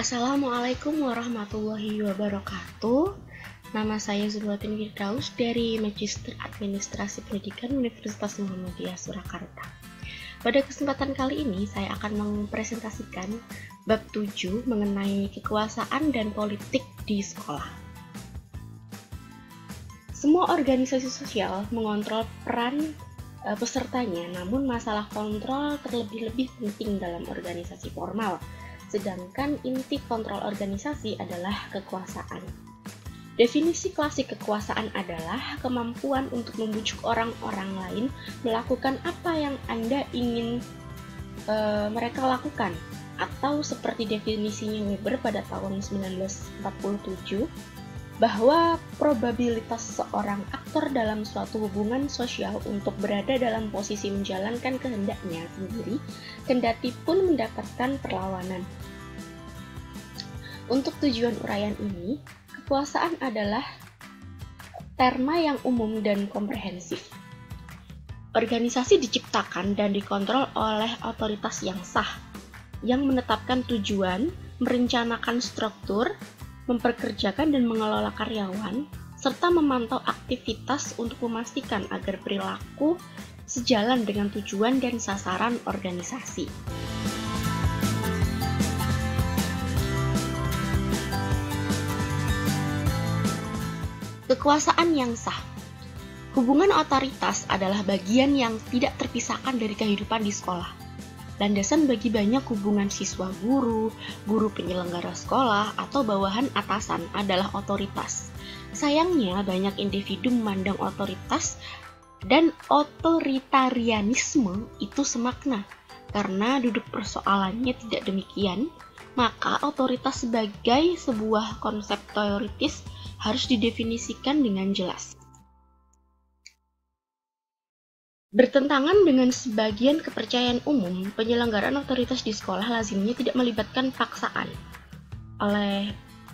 Assalamualaikum warahmatullahi wabarakatuh. Nama saya Zulwatin Firdaus dari Magister Administrasi Pendidikan Universitas Muhammadiyah Surakarta. Pada kesempatan kali ini saya akan mempresentasikan bab 7 mengenai kekuasaan dan politik di sekolah. Semua organisasi sosial mengontrol peran pesertanya, namun masalah kontrol terlebih-lebih penting dalam organisasi formal. Sedangkan inti kontrol organisasi adalah kekuasaan. Definisi klasik kekuasaan adalah kemampuan untuk membujuk orang-orang lain melakukan apa yang Anda ingin mereka lakukan, atau seperti definisinya Weber pada tahun 1947, bahwa probabilitas seorang aktor dalam suatu hubungan sosial untuk berada dalam posisi menjalankan kehendaknya sendiri, kendati pun mendapatkan perlawanan. Untuk tujuan uraian ini, kekuasaan adalah terma yang umum dan komprehensif. Organisasi diciptakan dan dikontrol oleh otoritas yang sah, yang menetapkan tujuan, merencanakan struktur, memperkerjakan dan mengelola karyawan, serta memantau aktivitas untuk memastikan agar perilaku sejalan dengan tujuan dan sasaran organisasi. Kekuasaan yang sah. Hubungan otoritas adalah bagian yang tidak terpisahkan dari kehidupan di sekolah. Landasan bagi banyak hubungan siswa-guru, guru penyelenggara sekolah, atau bawahan atasan adalah otoritas. Sayangnya, banyak individu memandang otoritas dan otoritarianisme itu semakna. Karena duduk persoalannya tidak demikian, maka otoritas sebagai sebuah konsep teoritis harus didefinisikan dengan jelas. Bertentangan dengan sebagian kepercayaan umum, penyelenggaraan otoritas di sekolah lazimnya tidak melibatkan paksaan. Oleh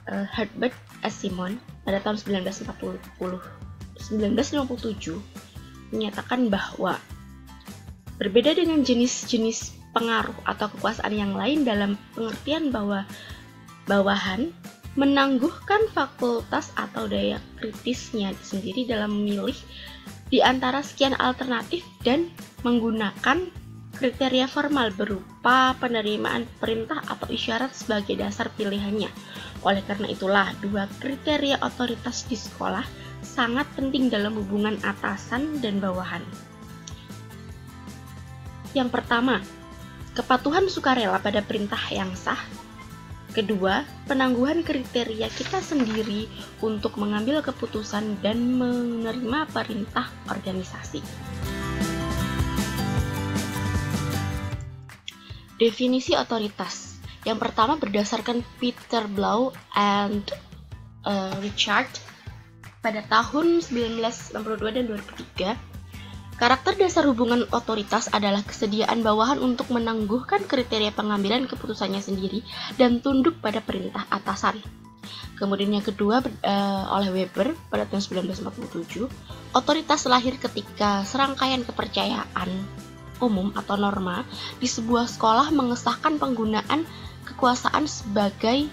Herbert S. Simon pada tahun 1957 menyatakan bahwa berbeda dengan jenis-jenis pengaruh atau kekuasaan yang lain dalam pengertian bahwa bawahan menangguhkan fakultas atau daya kritisnya sendiri dalam memilih di antara sekian alternatif dan menggunakan kriteria formal berupa penerimaan perintah atau isyarat sebagai dasar pilihannya. Oleh karena itulah, dua kriteria otoritas di sekolah sangat penting dalam hubungan atasan dan bawahan. Yang pertama, kepatuhan sukarela pada perintah yang sah. Kedua, penangguhan kriteria kita sendiri untuk mengambil keputusan dan menerima perintah organisasi. Definisi otoritas. Yang pertama berdasarkan Peter Blau and Richard pada tahun 1962 dan 2003. Karakter dasar hubungan otoritas adalah kesediaan bawahan untuk menangguhkan kriteria pengambilan keputusannya sendiri dan tunduk pada perintah atasan. Kemudian yang kedua oleh Weber pada tahun 1947, otoritas lahir ketika serangkaian kepercayaan umum atau norma di sebuah sekolah mengesahkan penggunaan kekuasaan sebagai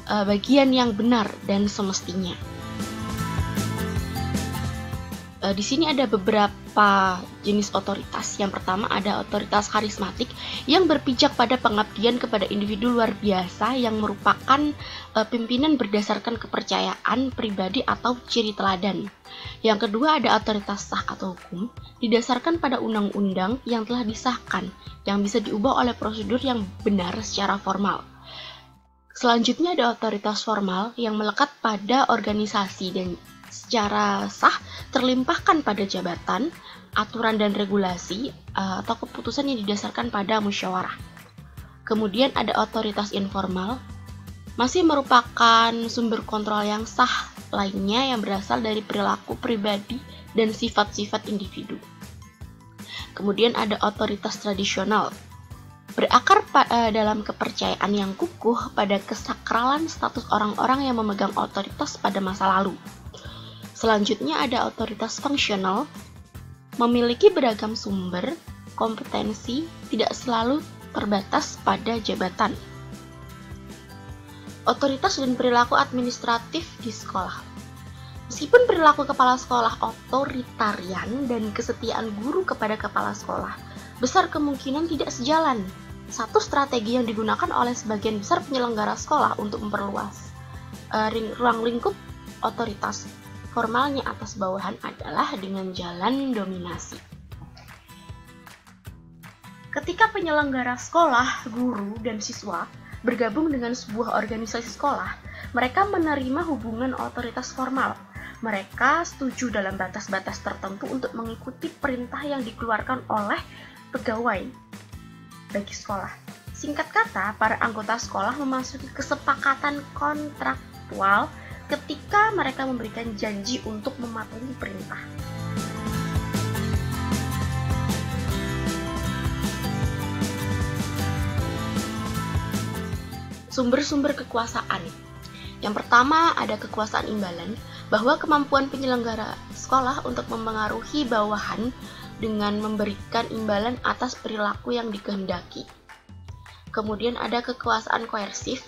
bagian yang benar dan semestinya. Di sini ada beberapa jenis otoritas. Yang pertama ada otoritas karismatik yang berpijak pada pengabdian kepada individu luar biasa yang merupakan pimpinan berdasarkan kepercayaan pribadi atau ciri teladan. Yang kedua ada otoritas sah atau hukum didasarkan pada undang-undang yang telah disahkan yang bisa diubah oleh prosedur yang benar secara formal. Selanjutnya ada otoritas formal yang melekat pada organisasi dan secara sah terlimpahkan pada jabatan, aturan dan regulasi, atau keputusan yang didasarkan pada musyawarah. Kemudian ada otoritas informal, masih merupakan sumber kontrol yang sah lainnya yang berasal dari perilaku pribadi dan sifat-sifat individu. Kemudian ada otoritas tradisional, berakar dalam kepercayaan yang kukuh pada kesakralan status orang-orang yang memegang otoritas pada masa lalu. Selanjutnya ada otoritas fungsional, memiliki beragam sumber, kompetensi, tidak selalu terbatas pada jabatan. Otoritas dan perilaku administratif di sekolah. Meskipun perilaku kepala sekolah otoritarian dan kesetiaan guru kepada kepala sekolah besar kemungkinan tidak sejalan. Satu strategi yang digunakan oleh sebagian besar penyelenggara sekolah untuk memperluas ruang lingkup otoritas formalnya atas bawahan adalah dengan jalan dominasi. Ketika penyelenggara sekolah, guru, dan siswa bergabung dengan sebuah organisasi sekolah, mereka menerima hubungan otoritas formal. Mereka setuju dalam batas-batas tertentu untuk mengikuti perintah yang dikeluarkan oleh pegawai bagi sekolah. Singkat kata, para anggota sekolah memasuki kesepakatan kontraktual ketika mereka memberikan janji untuk mematuhi perintah. Sumber-sumber kekuasaan. Yang pertama, ada kekuasaan imbalan, bahwa kemampuan penyelenggara sekolah untuk mempengaruhi bawahan dengan memberikan imbalan atas perilaku yang dikehendaki. Kemudian ada kekuasaan koersif,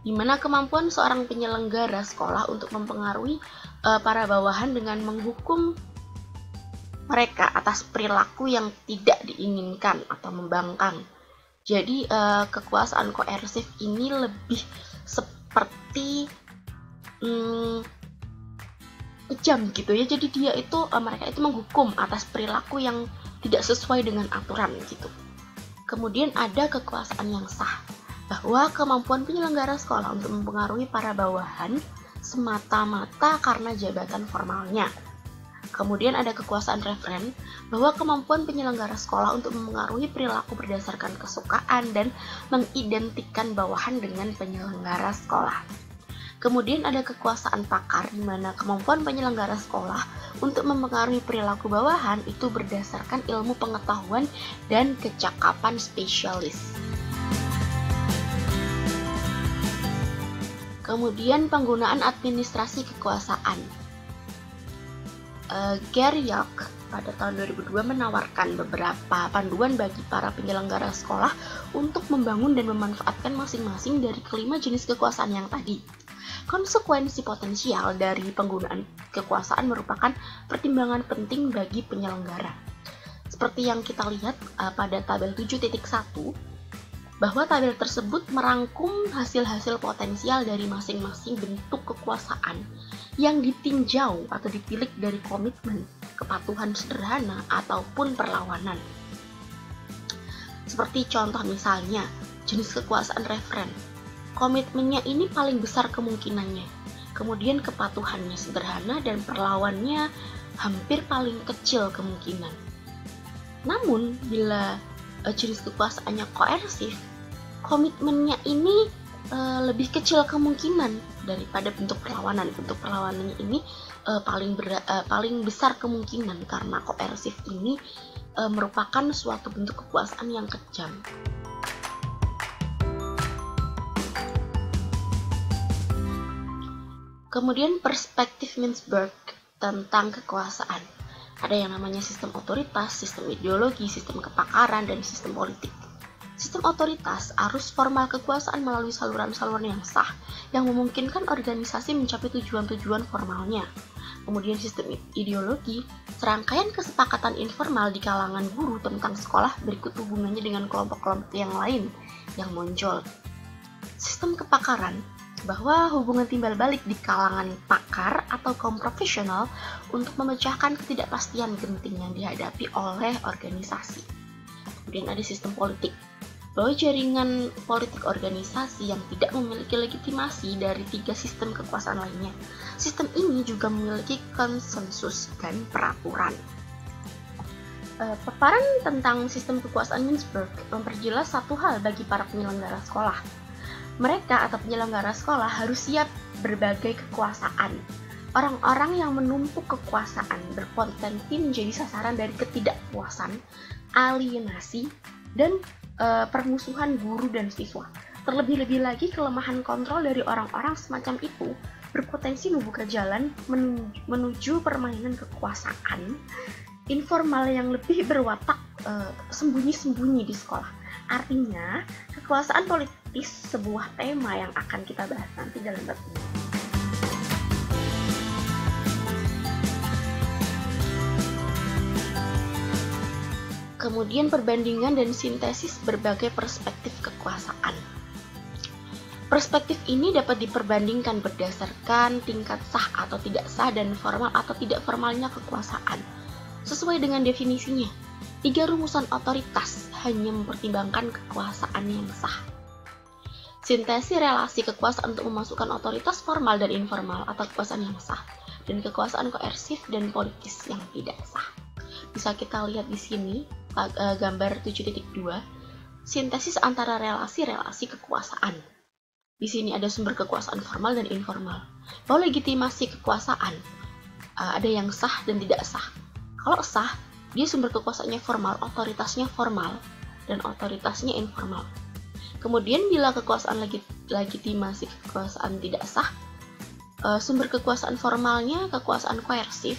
di mana kemampuan seorang penyelenggara sekolah untuk mempengaruhi para bawahan dengan menghukum mereka atas perilaku yang tidak diinginkan atau membangkang. Jadi kekuasaan koersif ini lebih seperti kejam gitu ya. Jadi dia itu mereka itu menghukum atas perilaku yang tidak sesuai dengan aturan gitu. Kemudian ada kekuasaan yang sah, bahwa kemampuan penyelenggara sekolah untuk mempengaruhi para bawahan semata-mata karena jabatan formalnya. Kemudian ada kekuasaan referen, bahwa kemampuan penyelenggara sekolah untuk mempengaruhi perilaku berdasarkan kesukaan dan mengidentikan bawahan dengan penyelenggara sekolah. Kemudian ada kekuasaan pakar, di mana kemampuan penyelenggara sekolah untuk mempengaruhi perilaku bawahan itu berdasarkan ilmu pengetahuan dan kecakapan spesialis. Kemudian penggunaan administrasi kekuasaan. Gary York pada tahun 2002 menawarkan beberapa panduan bagi para penyelenggara sekolah untuk membangun dan memanfaatkan masing-masing dari kelima jenis kekuasaan yang tadi. Konsekuensi potensial dari penggunaan kekuasaan merupakan pertimbangan penting bagi penyelenggara. Seperti yang kita lihat pada tabel 7.1, bahwa tabel tersebut merangkum hasil-hasil potensial dari masing-masing bentuk kekuasaan yang ditinjau atau ditilik dari komitmen, kepatuhan sederhana, ataupun perlawanan. Seperti contoh misalnya, jenis kekuasaan referen. Komitmennya ini paling besar kemungkinannya, kemudian kepatuhannya sederhana dan perlawannya hampir paling kecil kemungkinan. Namun, bila jenis kekuasaannya koersif, komitmennya ini lebih kecil kemungkinan daripada bentuk perlawanan. Bentuk perlawanannya ini paling besar kemungkinan karena koersif ini merupakan suatu bentuk kekuasaan yang kejam. Kemudian perspektif Mintzberg tentang kekuasaan. Ada yang namanya sistem otoritas, sistem ideologi, sistem kepakaran, dan sistem politik. Sistem otoritas arus formal kekuasaan melalui saluran-saluran yang sah yang memungkinkan organisasi mencapai tujuan-tujuan formalnya. Kemudian sistem ideologi, serangkaian kesepakatan informal di kalangan guru tentang sekolah berikut hubungannya dengan kelompok-kelompok yang lain yang muncul. Sistem kepakaran, bahwa hubungan timbal balik di kalangan pakar atau kaum profesional untuk memecahkan ketidakpastian genting yang dihadapi oleh organisasi. Kemudian ada sistem politik, bahwa jaringan politik organisasi yang tidak memiliki legitimasi dari 3 sistem kekuasaan lainnya. Sistem ini juga memiliki konsensus dan peraturan. Paparan tentang sistem kekuasaan Mintzberg memperjelas satu hal bagi para penyelenggara sekolah. Mereka atau penyelenggara sekolah harus siap berbagai kekuasaan. Orang-orang yang menumpuk kekuasaan berpotensi menjadi sasaran dari ketidakpuasan, alienasi, dan permusuhan guru dan siswa. Terlebih-lebih lagi, kelemahan kontrol dari orang-orang semacam itu berpotensi membuka jalan menuju permainan kekuasaan informal yang lebih berwatak sembunyi-sembunyi di sekolah. Artinya, kekuasaan politik politis sebuah tema yang akan kita bahas nanti dalam bab ini. Kemudian perbandingan dan sintesis berbagai perspektif kekuasaan. Perspektif ini dapat diperbandingkan berdasarkan tingkat sah atau tidak sah dan formal atau tidak formalnya kekuasaan. Sesuai dengan definisinya, 3 rumusan otoritas hanya mempertimbangkan kekuasaan yang sah. Sintesis relasi kekuasaan untuk memasukkan otoritas formal dan informal atau kekuasaan yang sah, dan kekuasaan koersif dan politis yang tidak sah. Bisa kita lihat di sini, gambar 7.2, sintesis antara relasi-relasi kekuasaan. Di sini ada sumber kekuasaan formal dan informal. Bahwa legitimasi kekuasaan, ada yang sah dan tidak sah. Kalau sah, dia sumber kekuasaannya formal, otoritasnya formal, dan otoritasnya informal. Kemudian bila kekuasaan legitimasi kekuasaan tidak sah, sumber kekuasaan formalnya kekuasaan koersif,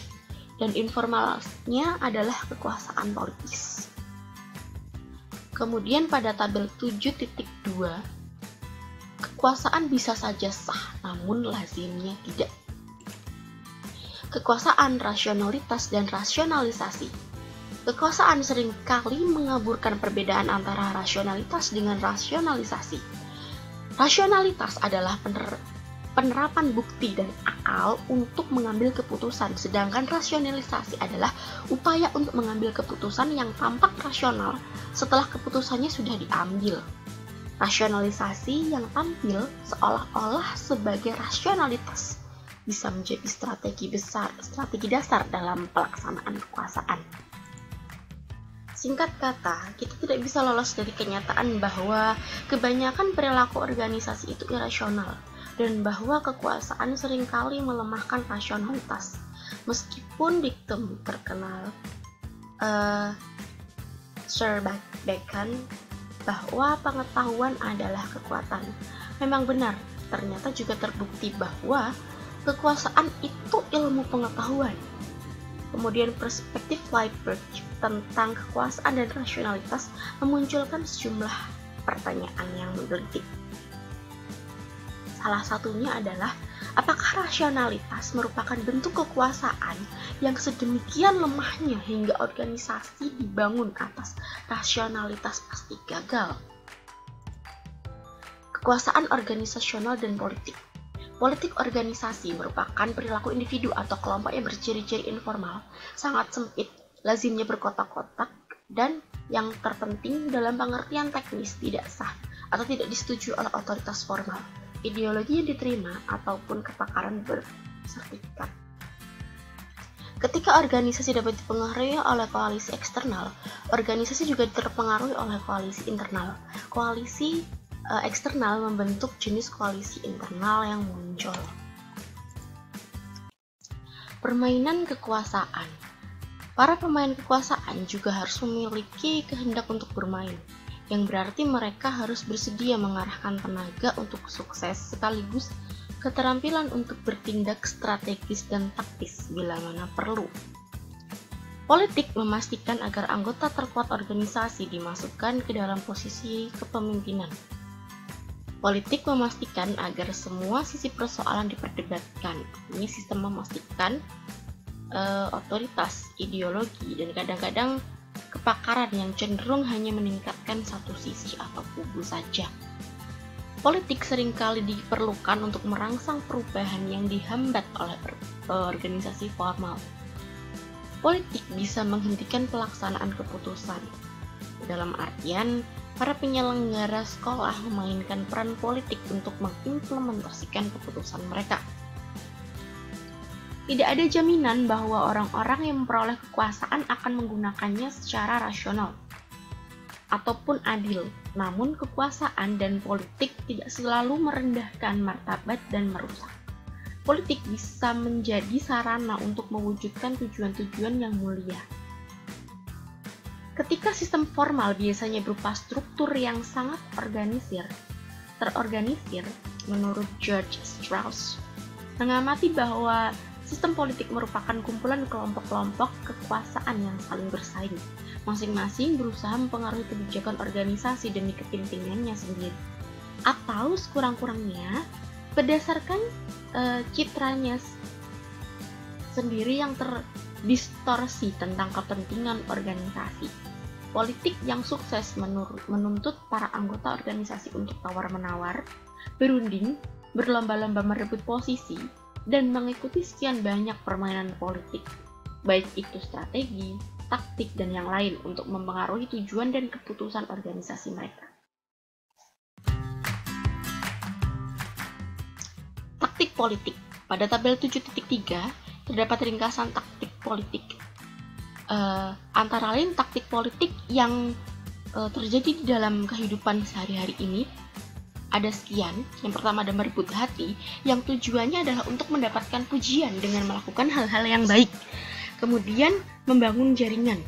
dan informalnya adalah kekuasaan politis. Kemudian pada tabel 7.2, kekuasaan bisa saja sah, namun lazimnya tidak. Kekuasaan, rasionalitas, dan rasionalisasi. Kekuasaan seringkali mengaburkan perbedaan antara rasionalitas dengan rasionalisasi. Rasionalitas adalah penerapan bukti dan akal untuk mengambil keputusan, sedangkan rasionalisasi adalah upaya untuk mengambil keputusan yang tampak rasional setelah keputusannya sudah diambil. Rasionalisasi yang tampil seolah-olah sebagai rasionalitas bisa menjadi strategi dasar dalam pelaksanaan kekuasaan. Singkat kata, kita tidak bisa lolos dari kenyataan bahwa kebanyakan perilaku organisasi itu irasional, dan bahwa kekuasaan seringkali melemahkan rasionalitas. Meskipun diktum terkenal Sir Bacon bahwa pengetahuan adalah kekuatan, memang benar, ternyata juga terbukti bahwa kekuasaan itu ilmu pengetahuan. Kemudian perspektif Liebberg tentang kekuasaan dan rasionalitas memunculkan sejumlah pertanyaan yang menggelitik. Salah satunya adalah, apakah rasionalitas merupakan bentuk kekuasaan yang sedemikian lemahnya hingga organisasi dibangun atas rasionalitas pasti gagal? Kekuasaan organisasional dan politik. Politik organisasi merupakan perilaku individu atau kelompok yang berciri-ciri informal, sangat sempit, lazimnya berkotak-kotak, dan yang terpenting dalam pengertian teknis tidak sah atau tidak disetujui oleh otoritas formal, ideologi yang diterima, ataupun kepakaran bersertifikat. Ketika organisasi dapat dipengaruhi oleh koalisi eksternal, organisasi juga terpengaruhi oleh koalisi internal. Koalisi eksternal membentuk jenis koalisi internal yang muncul. Permainan kekuasaan. Para pemain kekuasaan juga harus memiliki kehendak untuk bermain, yang berarti mereka harus bersedia mengarahkan tenaga untuk sukses sekaligus keterampilan untuk bertindak strategis dan taktis bila mana perlu. Politik memastikan agar anggota terkuat organisasi dimasukkan ke dalam posisi kepemimpinan. Politik memastikan agar semua sisi persoalan diperdebatkan. Ini sistem memastikan otoritas, ideologi, dan kadang-kadang kepakaran yang cenderung hanya meningkatkan satu sisi atau kubu saja. Politik seringkali diperlukan untuk merangsang perubahan yang dihambat oleh organisasi formal. Politik bisa menghentikan pelaksanaan keputusan. Dalam artian, para penyelenggara sekolah memainkan peran politik untuk mengimplementasikan keputusan mereka. Tidak ada jaminan bahwa orang-orang yang memperoleh kekuasaan akan menggunakannya secara rasional ataupun adil. Namun kekuasaan dan politik tidak selalu merendahkan martabat dan merusak. Politik bisa menjadi sarana untuk mewujudkan tujuan-tujuan yang mulia. Ketika sistem formal biasanya berupa struktur yang sangat terorganisir, menurut George Strauss, mengamati bahwa sistem politik merupakan kumpulan kelompok-kelompok kekuasaan yang saling bersaing, masing-masing berusaha mempengaruhi kebijakan organisasi demi kepentingannya sendiri. atau sekurang-kurangnya berdasarkan citranya sendiri yang terdistorsi tentang kepentingan organisasi. Politik yang sukses menuntut para anggota organisasi untuk tawar-menawar, berunding, berlomba-lomba merebut posisi, dan mengikuti sekian banyak permainan politik, baik itu strategi, taktik, dan yang lain untuk mempengaruhi tujuan dan keputusan organisasi mereka. Taktik politik. Pada tabel 7.3 terdapat ringkasan taktik politik. Antara lain taktik politik yang terjadi di dalam kehidupan sehari-hari ini ada sekian. Yang pertama ada merebut hati, yang tujuannya adalah untuk mendapatkan pujian dengan melakukan hal-hal yang baik. Kemudian membangun jaringan.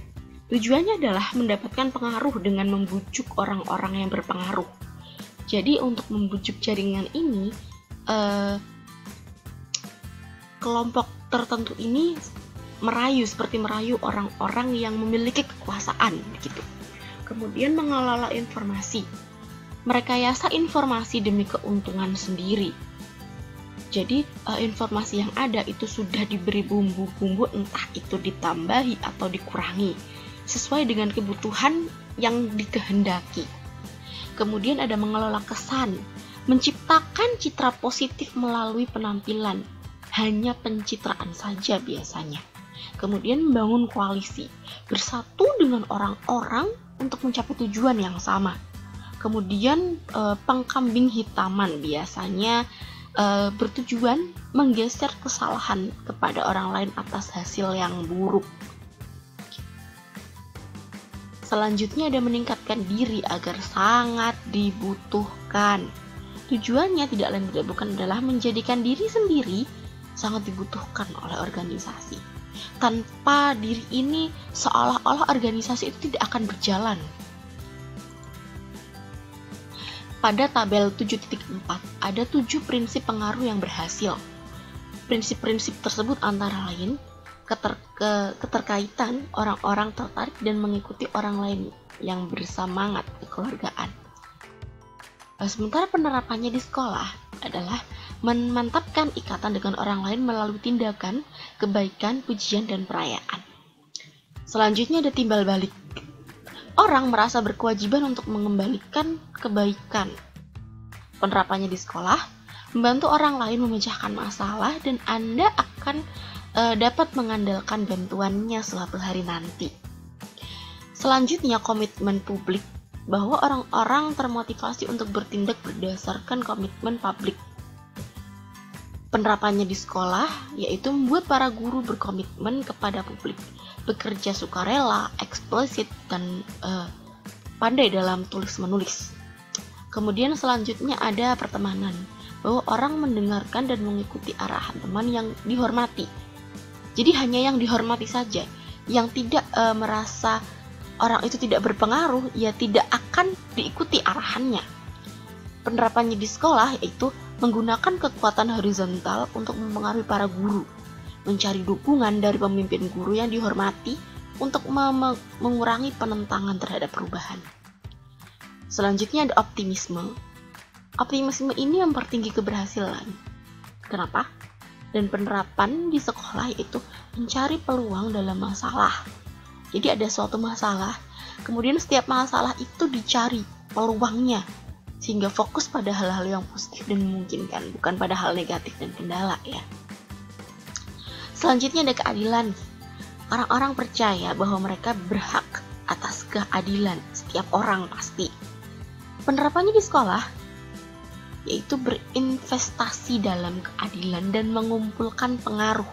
Tujuannya adalah mendapatkan pengaruh dengan membujuk orang-orang yang berpengaruh. Jadi untuk membujuk jaringan ini, kelompok tertentu ini seperti merayu orang-orang yang memiliki kekuasaan gitu. Kemudian mengelola informasi, merekayasa informasi demi keuntungan sendiri. Jadi informasi yang ada itu sudah diberi bumbu-bumbu, entah itu ditambahi atau dikurangi sesuai dengan kebutuhan yang dikehendaki. Kemudian ada mengelola kesan, menciptakan citra positif melalui penampilan, hanya pencitraan saja biasanya. Kemudian membangun koalisi, bersatu dengan orang-orang untuk mencapai tujuan yang sama. Kemudian pengkambing hitaman biasanya bertujuan menggeser kesalahan kepada orang lain atas hasil yang buruk. Selanjutnya ada meningkatkan diri agar sangat dibutuhkan. Tujuannya tidak lain tidak bukan adalah menjadikan diri sendiri sangat dibutuhkan oleh organisasi. Tanpa diri ini seolah-olah organisasi itu tidak akan berjalan. Pada tabel 7.4 ada 7 prinsip pengaruh yang berhasil. Prinsip-prinsip tersebut antara lain keterkaitan orang-orang tertarik dan mengikuti orang lain yang bersemangat kekeluargaan. Sementara penerapannya di sekolah adalah memantapkan ikatan dengan orang lain melalui tindakan, kebaikan, pujian, dan perayaan. Selanjutnya ada timbal balik. Orang merasa berkewajiban untuk mengembalikan kebaikan. Penerapannya di sekolah, membantu orang lain memecahkan masalah dan Anda akan dapat mengandalkan bantuannya suatu hari nanti. Selanjutnya komitmen publik, bahwa orang-orang termotivasi untuk bertindak berdasarkan komitmen publik. Penerapannya di sekolah yaitu membuat para guru berkomitmen kepada publik, bekerja sukarela, eksplisit, dan pandai dalam tulis-menulis. Kemudian selanjutnya ada pertemanan, bahwa orang mendengarkan dan mengikuti arahan teman yang dihormati. Jadi hanya yang dihormati saja, yang tidak merasa orang itu tidak berpengaruh, ya tidak akan diikuti arahannya. Penerapannya di sekolah yaitu menggunakan kekuatan horizontal untuk mempengaruhi para guru, mencari dukungan dari pemimpin guru yang dihormati untuk mengurangi penentangan terhadap perubahan. Selanjutnya ada optimisme. Optimisme ini mempertinggi keberhasilan. Kenapa? Dan penerapan di sekolah yaitu mencari peluang dalam masalah. Jadi ada suatu masalah, kemudian setiap masalah itu dicari peluangnya, sehingga fokus pada hal-hal yang positif dan memungkinkan, bukan pada hal negatif dan kendala ya. Selanjutnya ada keadilan. Orang-orang percaya bahwa mereka berhak atas keadilan, setiap orang pasti. Penerapannya di sekolah yaitu berinvestasi dalam keadilan dan mengumpulkan pengaruh,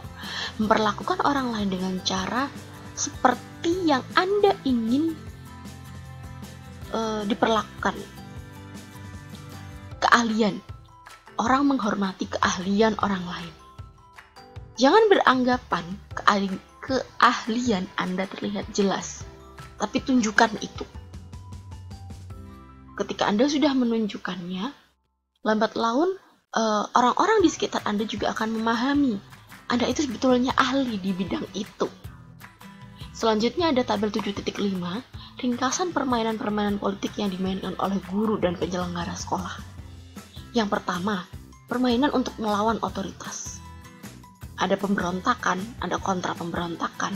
memperlakukan orang lain dengan cara seperti yang Anda ingin diperlakukan. Keahlian. Orang menghormati keahlian orang lain. Jangan beranggapan keahlian Anda terlihat jelas, tapi tunjukkan itu. Ketika Anda sudah menunjukkannya, lambat laun orang-orang di sekitar Anda juga akan memahami Anda itu sebetulnya ahli di bidang itu. Selanjutnya ada tabel 7.5, ringkasan permainan-permainan politik yang dimainkan oleh guru dan penyelenggara sekolah. Yang pertama, permainan untuk melawan otoritas. Ada pemberontakan, ada kontra pemberontakan.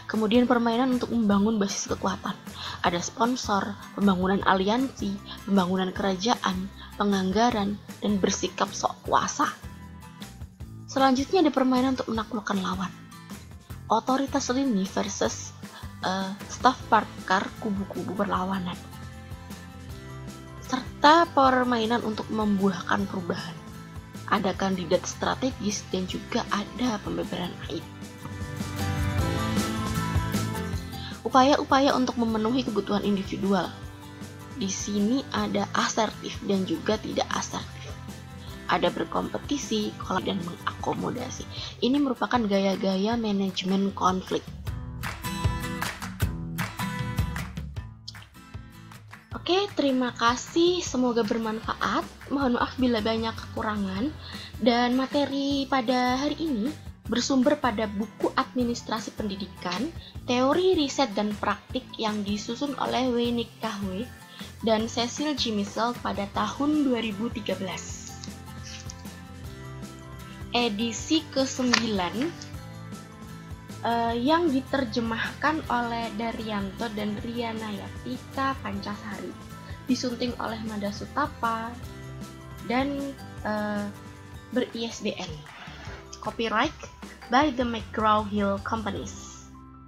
Kemudian permainan untuk membangun basis kekuatan. Ada sponsor, pembangunan aliansi, pembangunan kerajaan, penganggaran, dan bersikap sok kuasa. Selanjutnya ada permainan untuk menaklukkan lawan. Otoritas lini versus staf parkar kubu-kubu berlawanan. Serta permainan untuk membuahkan perubahan. Ada kandidat strategis dan juga ada pembebaran aib. Upaya-upaya untuk memenuhi kebutuhan individual. Di sini ada asertif dan juga tidak asertif. Ada berkompetisi, dan mengakomodasi. Ini merupakan gaya-gaya manajemen konflik. Oke, terima kasih. Semoga bermanfaat. Mohon maaf bila banyak kekurangan. Dan materi pada hari ini bersumber pada buku Administrasi Pendidikan, Teori, Riset, dan Praktik yang disusun oleh Weinik Kahwe dan Cecil G. Missel pada tahun 2013. Edisi ke-9 yang diterjemahkan oleh Daryanto dan Rianayati Pancasari, disunting oleh Mada Sutapa dan ber-ISBN. Copyright by the McGraw-Hill Companies.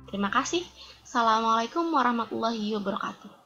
Terima kasih. Assalamualaikum warahmatullahi wabarakatuh.